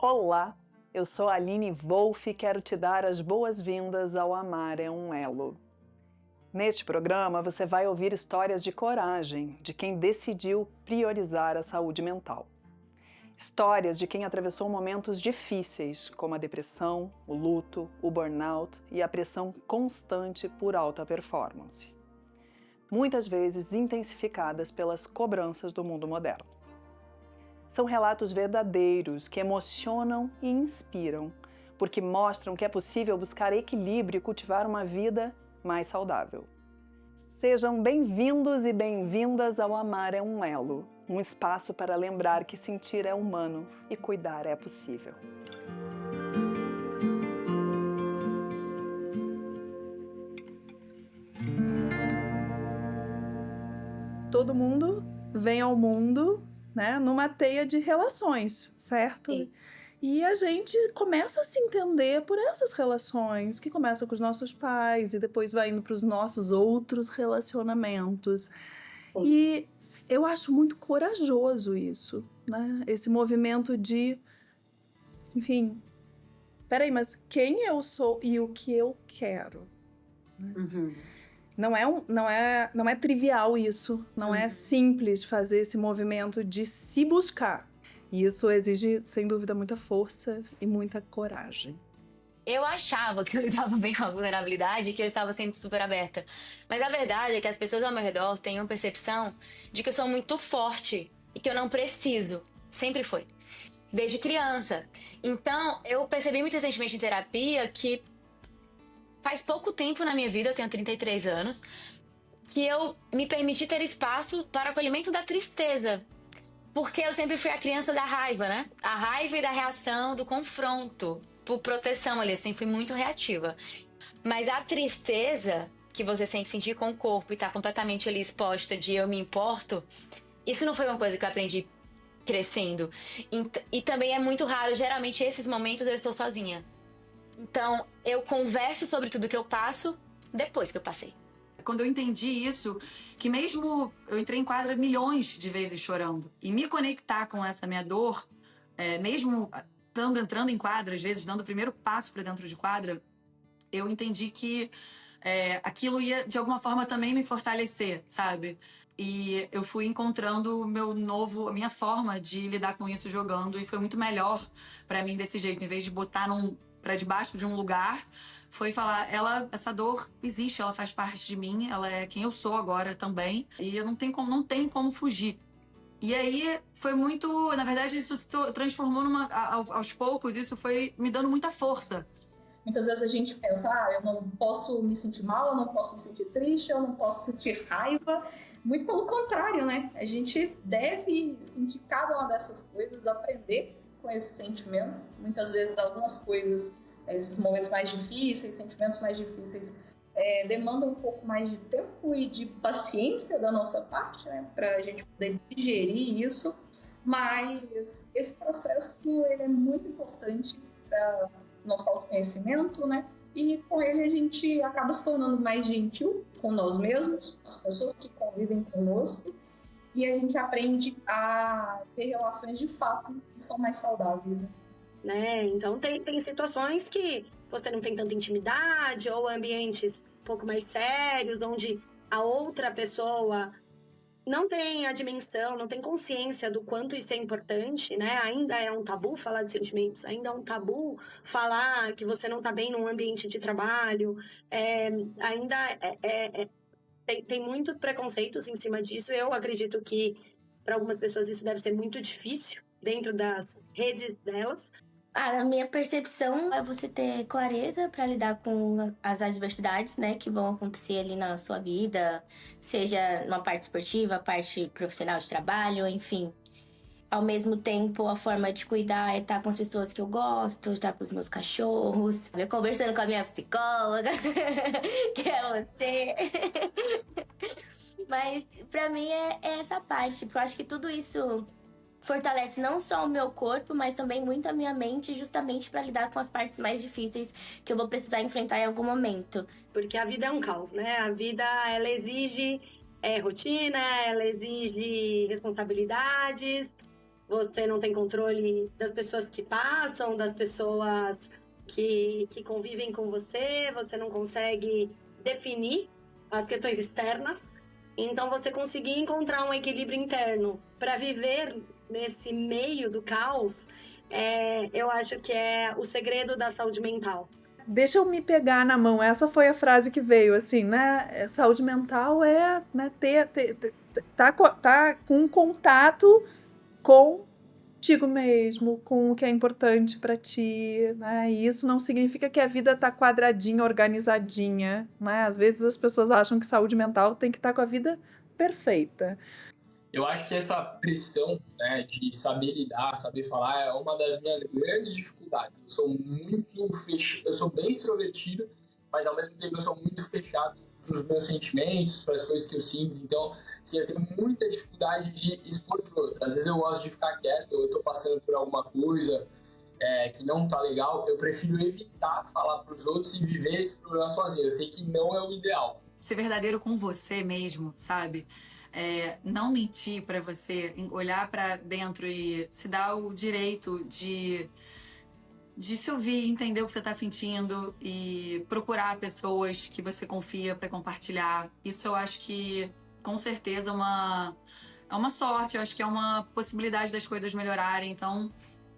Olá, eu sou a Aline Wolff e quero te dar as boas-vindas ao Amar é um Elo. Neste programa você vai ouvir histórias de coragem de quem decidiu priorizar a saúde mental. Histórias de quem atravessou momentos difíceis, como a depressão, o luto, o burnout e a pressão constante por alta performance. Muitas vezes intensificadas pelas cobranças do mundo moderno. São relatos verdadeiros que emocionam e inspiram, porque mostram que é possível buscar equilíbrio e cultivar uma vida mais saudável. Sejam bem-vindos e bem-vindas ao Amar é um Elo, um espaço para lembrar que sentir é humano e cuidar é possível. Todo mundo vem ao mundo, né, numa teia de relações, certo? Sim. E a gente começa a se entender por essas relações, que começa com os nossos pais e depois vai indo para os nossos outros relacionamentos. Sim. E eu acho muito corajoso isso, né? Esse movimento de, enfim, peraí, mas quem eu sou e o que eu quero? Uhum. Não é trivial isso, não é simples fazer esse movimento de se buscar. E isso exige, sem dúvida, muita força e muita coragem. Eu achava que eu lidava bem com a vulnerabilidade e que eu estava sempre super aberta. Mas a verdade é que as pessoas ao meu redor têm uma percepção de que eu sou muito forte e que eu não preciso. Sempre foi. Desde criança. Então, eu percebi muito recentemente em terapia que faz pouco tempo na minha vida, eu tenho 33 anos, que eu me permiti ter espaço para o acolhimento da tristeza. Porque eu sempre fui a criança da raiva, né? A raiva e da reação, do confronto. Por proteção ali, eu sempre fui muito reativa. Mas a tristeza que você sente sentir com o corpo e tá completamente ali exposta de eu me importo, isso não foi uma coisa que eu aprendi crescendo. E também é muito raro, geralmente esses momentos eu estou sozinha. Então eu converso sobre tudo que eu passo depois que eu passei. Quando eu entendi isso, que mesmo eu entrei em quadra milhões de vezes chorando, e me conectar com essa minha dor, mesmo entrando em quadra, às vezes dando o primeiro passo para dentro de quadra, eu entendi que aquilo ia de alguma forma também me fortalecer, sabe? E eu fui encontrando a minha forma de lidar com isso jogando, e foi muito melhor para mim desse jeito, em vez de botar para debaixo de um lugar, foi falar, essa dor existe, ela faz parte de mim, ela é quem eu sou agora também, e eu não tenho como fugir. E aí foi muito, na verdade, isso se transformou aos poucos, isso foi me dando muita força. Muitas vezes a gente pensa, eu não posso me sentir mal, eu não posso me sentir triste, eu não posso sentir raiva. Muito pelo contrário, né? A gente deve sentir cada uma dessas coisas, aprender com esses sentimentos. Muitas vezes algumas coisas, esses momentos mais difíceis, sentimentos mais difíceis, demandam um pouco mais de tempo e de paciência da nossa parte, né? Para a gente poder digerir isso. Mas esse processo ele é muito importante para nosso autoconhecimento, né? E com ele a gente acaba se tornando mais gentil com nós mesmos, as pessoas que convivem conosco, e a gente aprende a ter relações de fato que são mais saudáveis, né? Então tem situações que você não tem tanta intimidade, ou ambientes um pouco mais sérios, onde a outra pessoa não tem a dimensão, não tem consciência do quanto isso é importante, né? Ainda é um tabu falar de sentimentos, ainda é um tabu falar que você não tá bem num ambiente de trabalho, tem muitos preconceitos em cima disso. Eu acredito que para algumas pessoas isso deve ser muito difícil dentro das redes delas. A minha percepção é você ter clareza para lidar com as adversidades, né, que vão acontecer ali na sua vida, seja na parte esportiva, parte profissional de trabalho, enfim. Ao mesmo tempo, a forma de cuidar é estar com as pessoas que eu gosto, estar com os meus cachorros, conversando com a minha psicóloga, que é você. Mas para mim é essa parte, porque eu acho que tudo isso fortalece não só o meu corpo, mas também muito a minha mente, justamente para lidar com as partes mais difíceis que eu vou precisar enfrentar em algum momento. Porque a vida é um caos, né? A vida, ela exige rotina, ela exige responsabilidades, você não tem controle das pessoas que passam, das pessoas que convivem com você não consegue definir as questões externas. Então, você conseguir encontrar um equilíbrio interno para viver nesse meio do caos, eu acho que é o segredo da saúde mental. Deixa eu me pegar na mão. Essa foi a frase que veio, assim, né? Saúde mental é, né, tá com contato contigo mesmo, com o que é importante para ti, né? E isso não significa que a vida tá quadradinha, organizadinha, né? Às vezes as pessoas acham que saúde mental tem que estar com a vida perfeita. Eu acho que essa pressão, né, de saber lidar, saber falar, é uma das minhas grandes dificuldades. Eu sou eu sou bem extrovertido, mas ao mesmo tempo eu sou muito fechado para os meus sentimentos, para as coisas que eu sinto. Então, assim, eu tenho muita dificuldade de expor para o outro. Às vezes eu gosto de ficar quieto, eu estou passando por alguma coisa que não tá legal, eu prefiro evitar falar para os outros e viver esse problema sozinho. Eu sei que não é o ideal. Ser verdadeiro com você mesmo, sabe? Não mentir para você, olhar para dentro e se dar o direito de se ouvir, entender o que você está sentindo e procurar pessoas que você confia para compartilhar. Isso eu acho que, com certeza, é uma sorte, eu acho que é uma possibilidade das coisas melhorarem. Então,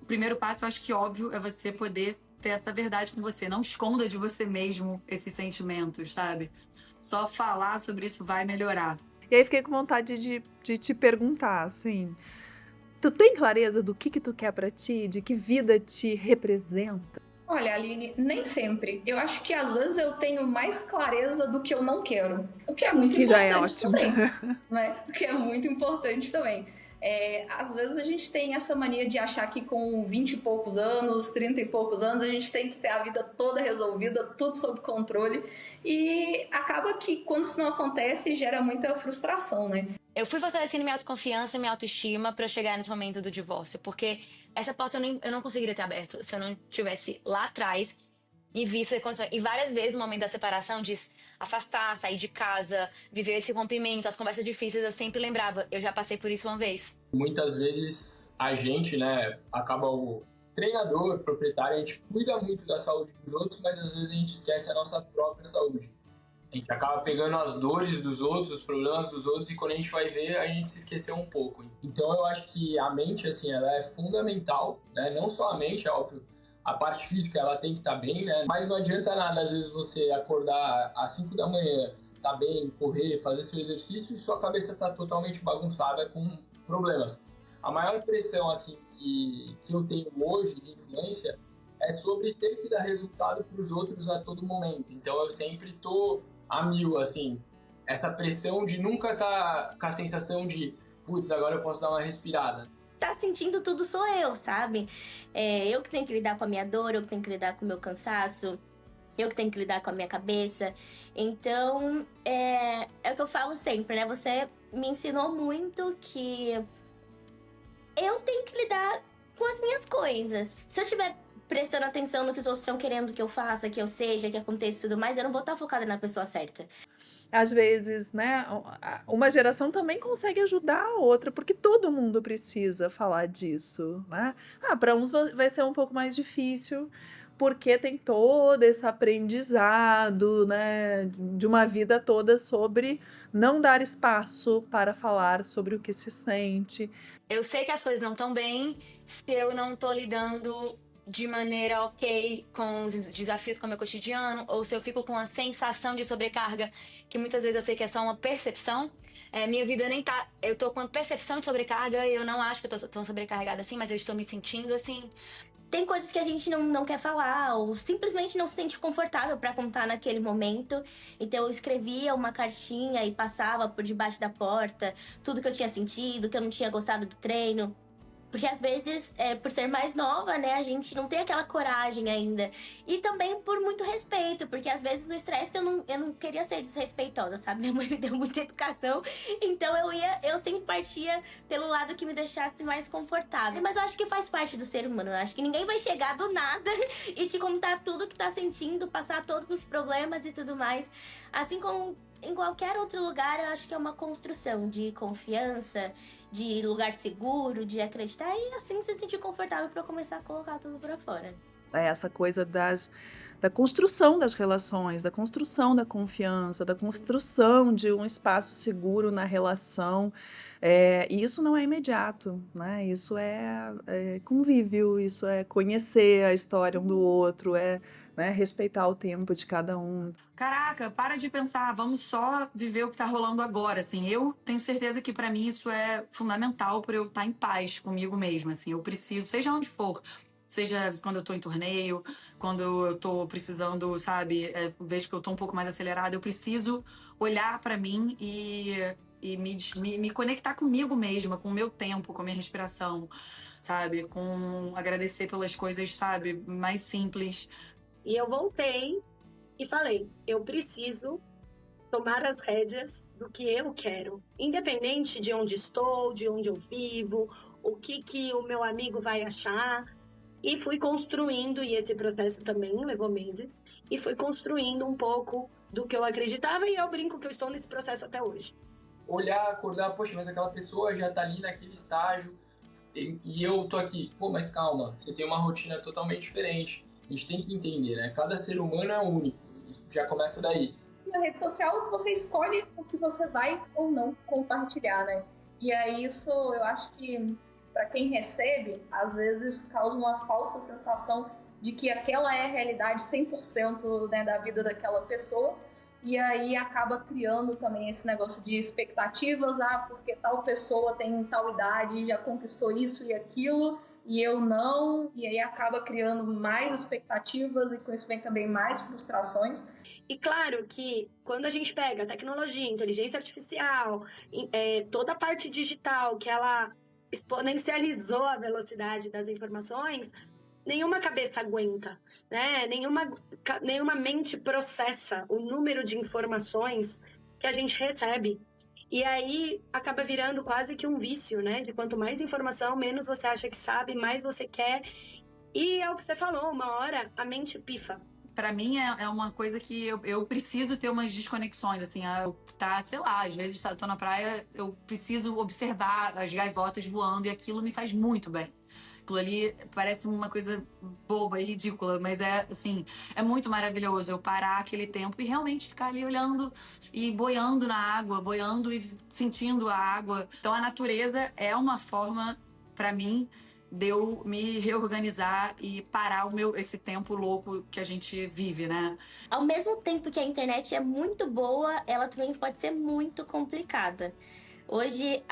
o primeiro passo, eu acho que óbvio, é você poder ter essa verdade com você. Não esconda de você mesmo esses sentimentos, sabe? Só falar sobre isso vai melhorar. E aí fiquei com vontade de te perguntar, assim, tu tem clareza do que tu quer pra ti? De que vida te representa? Olha, Aline, nem sempre. Eu acho que às vezes eu tenho mais clareza do que eu não quero. O que é muito Que importante já é ótimo. também, né? O que é muito importante também. Às vezes a gente tem essa mania de achar que com 20 e poucos anos, 30 e poucos anos, a gente tem que ter a vida toda resolvida, tudo sob controle. E acaba que quando isso não acontece, gera muita frustração, né? Eu fui fortalecendo minha autoconfiança e minha autoestima pra eu chegar nesse momento do divórcio, porque essa porta eu não conseguiria ter aberto se eu não tivesse lá atrás e visto e várias vezes no momento da separação de afastar, sair de casa, viver esse rompimento, as conversas difíceis, eu sempre lembrava, eu já passei por isso uma vez. Muitas vezes a gente, né, acaba o treinador, proprietário, a gente cuida muito da saúde dos outros, mas às vezes a gente esquece a nossa própria saúde. A gente acaba pegando as dores dos outros, os problemas dos outros, e quando a gente vai ver, a gente se esqueceu um pouco. Então eu acho que a mente, assim, ela é fundamental, né? Não só a mente, é óbvio, a parte física ela tem que estar bem, né? Mas não adianta nada, às vezes, você acordar às 5 da manhã, tá bem, correr, fazer seu exercício, e sua cabeça tá totalmente bagunçada com problemas. A maior pressão, assim, que eu tenho hoje de influência é sobre ter que dar resultado para os outros a todo momento. Então eu sempre tô a mil, assim, essa pressão de nunca estar com a sensação de, putz, agora eu posso dar uma respirada. Tá sentindo tudo sou eu, sabe? Eu que tenho que lidar com a minha dor, eu que tenho que lidar com o meu cansaço, eu que tenho que lidar com a minha cabeça. Então, é o que eu falo sempre, né? Você me ensinou muito que eu tenho que lidar com as minhas coisas. Se eu tiver prestando atenção no que os outros estão querendo que eu faça, que eu seja, que aconteça e tudo mais, eu não vou estar focada na pessoa certa. Às vezes, né, uma geração também consegue ajudar a outra, porque todo mundo precisa falar disso, né? Para uns vai ser um pouco mais difícil, porque tem todo esse aprendizado, né, de uma vida toda sobre não dar espaço para falar sobre o que se sente. Eu sei que as coisas não estão bem se eu não tô lidando de maneira ok com os desafios com o meu cotidiano, ou se eu fico com a sensação de sobrecarga, que muitas vezes eu sei que é só uma percepção. Minha vida nem tá... Eu tô com a percepção de sobrecarga e eu não acho que eu tô tão sobrecarregada assim, mas eu estou me sentindo assim. Tem coisas que a gente não quer falar, ou simplesmente não se sente confortável pra contar naquele momento. Então eu escrevia uma cartinha e passava por debaixo da porta tudo que eu tinha sentido, que eu não tinha gostado do treino. Porque às vezes, por ser mais nova, né, a gente não tem aquela coragem ainda. E também por muito respeito, porque às vezes no estresse eu não queria ser desrespeitosa, sabe? Minha mãe me deu muita educação, então eu sempre partia pelo lado que me deixasse mais confortável. Mas eu acho que faz parte do ser humano, eu acho que ninguém vai chegar do nada e te contar tudo que tá sentindo, passar todos os problemas e tudo mais. Assim como em qualquer outro lugar, eu acho que é uma construção de confiança, de lugar seguro, de acreditar e assim se sentir confortável para começar a colocar tudo para fora. É essa coisa da construção das relações, da construção da confiança, da construção de um espaço seguro na relação. E isso não é imediato, né? Isso é convívio, isso é conhecer a história um do outro, né, respeitar o tempo de cada um. Caraca, para de pensar, vamos só viver o que tá rolando agora, assim. Eu tenho certeza que pra mim isso é fundamental para eu estar em paz comigo mesma, assim. Eu preciso, seja onde for, seja quando eu tô em torneio, quando eu tô precisando, sabe, vejo que eu tô um pouco mais acelerada, eu preciso olhar pra mim e me conectar comigo mesma, com o meu tempo, com a minha respiração, sabe? Com agradecer pelas coisas, sabe, mais simples. E eu voltei e falei, eu preciso tomar as rédeas do que eu quero. Independente de onde estou, de onde eu vivo, o que o meu amigo vai achar. E fui construindo, e esse processo também levou meses, e fui construindo um pouco do que eu acreditava, e eu brinco que eu estou nesse processo até hoje. Olhar, acordar, poxa, mas aquela pessoa já tá ali naquele estágio e eu tô aqui. Pô, mas calma, ele tem uma rotina totalmente diferente. A gente tem que entender, né? Cada ser humano é único. Isso já começa daí. Na rede social, você escolhe o que você vai ou não compartilhar, né? E aí isso, eu acho que para quem recebe, às vezes causa uma falsa sensação de que aquela é a realidade 100%, né, da vida daquela pessoa. E aí acaba criando também esse negócio de expectativas, porque tal pessoa tem tal idade, já conquistou isso e aquilo, e eu não, e aí acaba criando mais expectativas e com isso vem também mais frustrações. E claro que quando a gente pega tecnologia, inteligência artificial, toda a parte digital, que ela exponencializou a velocidade das informações, nenhuma cabeça aguenta, né? Nenhuma mente processa o número de informações que a gente recebe. E aí acaba virando quase que um vício, né? De quanto mais informação, menos você acha que sabe, mais você quer. E é o que você falou, uma hora a mente pifa. Pra mim é uma coisa que eu preciso ter umas desconexões, assim, sei lá, às vezes tô na praia, eu preciso observar as gaivotas voando e aquilo me faz muito bem. Aquilo ali parece uma coisa boba e ridícula, mas é muito maravilhoso eu parar aquele tempo e realmente ficar ali olhando e boiando na água, boiando e sentindo a água. Então a natureza é uma forma, pra mim, de eu me reorganizar e parar esse tempo louco que a gente vive, né? Ao mesmo tempo que a internet é muito boa, ela também pode ser muito complicada. Hoje,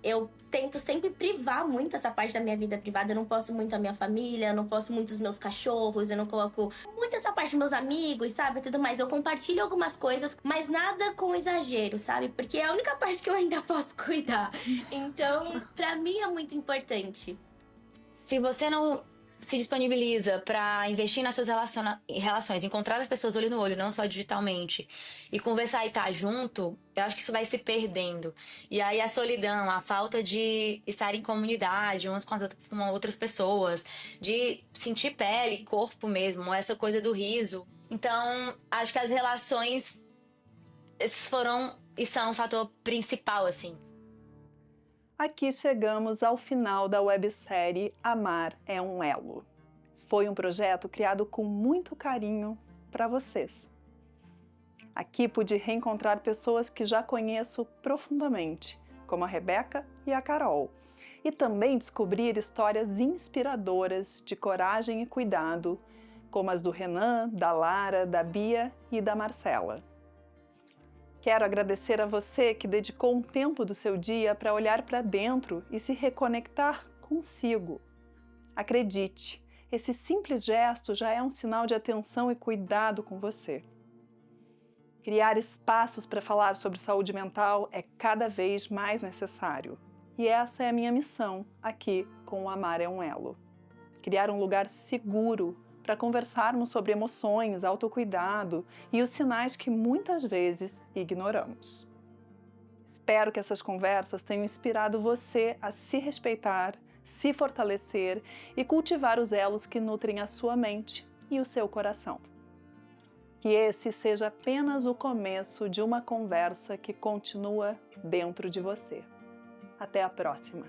eu tento sempre privar muito essa parte da minha vida privada. Eu não posto muito a minha família, eu não posto muito os meus cachorros, eu não coloco muito essa parte dos meus amigos, sabe? Tudo mais. Eu compartilho algumas coisas, mas nada com exagero, sabe? Porque é a única parte que eu ainda posso cuidar. Então, pra mim é muito importante. Se você não se disponibiliza para investir nas suas relações, encontrar as pessoas olho no olho, não só digitalmente, e conversar e estar junto, eu acho que isso vai se perdendo. E aí a solidão, a falta de estar em comunidade, umas com outras pessoas, de sentir pele, corpo mesmo, essa coisa do riso. Então, acho que as relações foram e são um fator principal, assim. Aqui chegamos ao final da websérie Amar é um Elo. Foi um projeto criado com muito carinho para vocês. Aqui pude reencontrar pessoas que já conheço profundamente, como a Rebeca e a Carol, e também descobrir histórias inspiradoras de coragem e cuidado, como as do Renan, da Lara, da Bia e da Marcela. Quero agradecer a você que dedicou um tempo do seu dia para olhar para dentro e se reconectar consigo. Acredite, esse simples gesto já é um sinal de atenção e cuidado com você. Criar espaços para falar sobre saúde mental é cada vez mais necessário. E essa é a minha missão aqui com o Amar é um Elo. Criar um lugar seguro para conversarmos sobre emoções, autocuidado e os sinais que muitas vezes ignoramos. Espero que essas conversas tenham inspirado você a se respeitar, se fortalecer e cultivar os elos que nutrem a sua mente e o seu coração. Que esse seja apenas o começo de uma conversa que continua dentro de você. Até a próxima!